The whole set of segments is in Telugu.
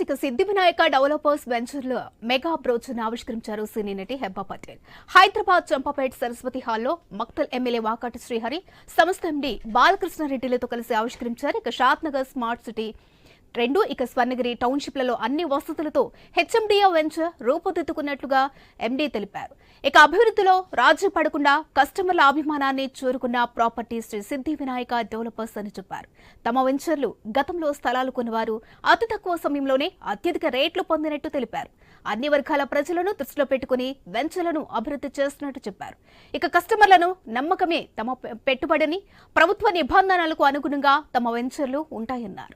ఇక సిద్ధి వినాయక డెవలపర్స్ వెంచర్లో మెగా బ్రోచర్ను ఆవిష్కరించారు సినీ నటి హెబ్బా పటేల్. హైదరాబాద్ చంపాపేట్ సరస్వతి హాల్లో మక్తల్ ఎమ్మెల్యే వాకాటి శ్రీహరి, సంస్థ ఎండీ బాలకృష్ణారెడ్డిలతో కలిసి ఆవిష్కరించారు. ఇక షాద్ నగర్ స్మార్ట్ సిటీ 2 ఇక స్వర్ణగిరి టౌన్షిప్లలో అన్ని వసతులతో హెచ్ఎండిఏ వెంచర్ రూపుదిద్దుకున్నట్లుగా ఎండీ తెలిపారు. ఇక అభివృద్ధిలో రాజీ పడకుండా కస్టమర్ల అభిమానాన్ని చూరుకున్న ప్రాపర్టీ శ్రీ సిద్ధి వినాయక డెవలపర్స్ అని చెప్పారు. తమ వెంచర్లు గతంలో స్థలాలు కొన్నవారు అతి తక్కువ సమయంలోనే అత్యధిక రేట్లు పొందినట్టు తెలిపారు. అన్ని వర్గాల ప్రజలను దృష్టిలో పెట్టుకుని వెంచర్లను అభివృద్ధి చేస్తున్నట్టు చెప్పారు. ఇక కస్టమర్లను నమ్మకమే తమ పెట్టుబడిని, ప్రభుత్వ నిబంధనలకు అనుగుణంగా తమ వెంచర్లు ఉంటాయన్నారు.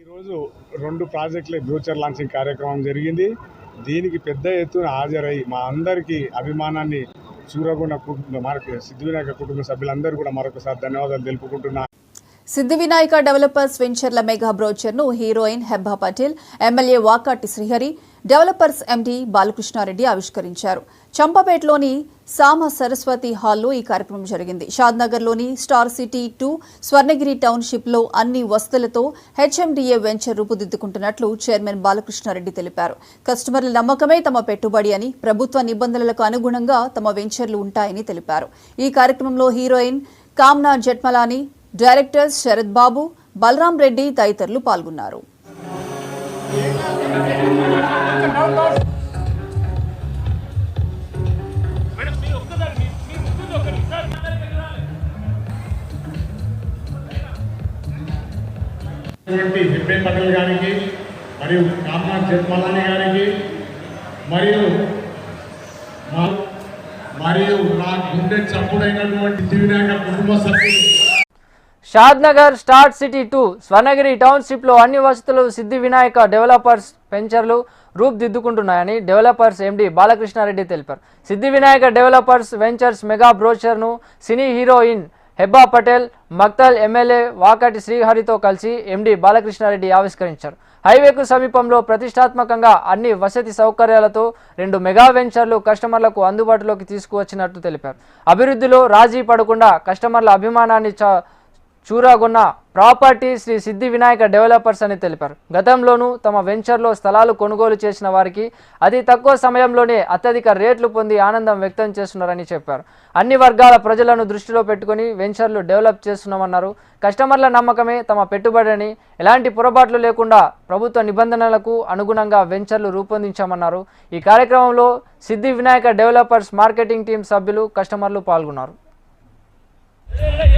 ఈరోజు 2 ప్రాజెక్టుల బ్రోచర్ లాంచింగ్ కార్యక్రమం జరిగింది. దీనికి పెద్ద ఎత్తున హాజరై మా అందరికీ అభిమానాన్ని చూరగొన్న సిద్ధి వినాయక కుటుంబ సభ్యులందరూ కూడా మరొకసారి ధన్యవాదాలు తెలుపుకుంటున్నా. సిద్ధి Vinayaka developers వెంచర్ల mega బ్రోచర్ను heroine Hebah Patel, MLA Vakati Srihari, developers MD Balakrishna Reddy ఆవిష్కరించారు. చంపాపేటలోని సామ సరస్వతి హాల్లో ఈ కార్యక్రమం జరిగింది. షాద్ నగర్లోని స్టార్ సిటీ 2 స్వర్ణగిరి టౌన్షిప్లో అన్ని వసతులతో హెచ్ఎండిఏ వెంచర్ రూపుదిద్దుకుంటున్నట్లు చైర్మన్ బాలకృష్ణారెడ్డి తెలిపారు. కస్టమర్ల నమ్మకమే తమ పెట్టుబడి అని, ప్రభుత్వ నిబంధనలకు అనుగుణంగా తమ వెంచర్లు ఉంటాయని తెలిపారు. ఈ కార్యక్రమంలో హీరోయిన్ కామ్నా జట్మలాని, డైరెక్టర్స్ శరత్ బాబు, బలరాం రెడ్డి తదితరులు పాల్గొన్నారు. హెబ్బే పటేల్ గారికి మరియు కామ్నా జట్మలాని గారికి మరియు నా గుండె చప్పుడైనటువంటి సిద్ధి వినాయక కుటుంబ సభ్యులు. షాద్ నగర్ స్టార్ సిటీ 2 స్వర్ణగిరి టౌన్షిప్లో అన్ని వసతులు సిద్ధి వినాయక డెవలపర్స్ వెంచర్లు రూపుదిద్దుకుంటున్నాయని డెవలపర్స్ ఎండీ బాలకృష్ణారెడ్డి తెలిపారు. సిద్ధి వినాయక డెవలపర్స్ వెంచర్స్ మెగా బ్రోచర్ను సినీ హీరోయిన్ హెబ్బా పటేల్, మక్తల్ ఎమ్మెల్యే వాకాటి శ్రీహరితో కలిసి ఎండీ బాలకృష్ణారెడ్డి ఆవిష్కరించారు. హైవేకు సమీపంలో ప్రతిష్టాత్మకంగా అన్ని వసతి సౌకర్యాలతో 2 మెగా వెంచర్లు కస్టమర్లకు అందుబాటులోకి తీసుకువచ్చినట్టు తెలిపారు. అభివృద్ధిలో రాజీ పడకుండా కస్టమర్ల అభిమానాన్ని చూరగొన్న ప్రాపర్టీ శ్రీ సిద్ధి వినాయక డెవలపర్స్ అని తెలిపారు. గతంలోనూ తమ వెంచర్లో స్థలాలు కొనుగోలు చేసిన వారికి అతి తక్కువ సమయంలోనే అత్యధిక రేట్లు పొంది ఆనందం వ్యక్తం చేస్తున్నారని చెప్పారు. అన్ని వర్గాల ప్రజలను దృష్టిలో పెట్టుకుని వెంచర్లు డెవలప్ చేస్తున్నామన్నారు. కస్టమర్ల నమ్మకమే తమ పెట్టుబడిని, ఎలాంటి పొరపాట్లు లేకుండా ప్రభుత్వ నిబంధనలకు అనుగుణంగా వెంచర్లు రూపొందించామన్నారు. ఈ కార్యక్రమంలో సిద్ధి వినాయక డెవలపర్స్ మార్కెటింగ్ టీం సభ్యులు, కస్టమర్లు పాల్గొన్నారు.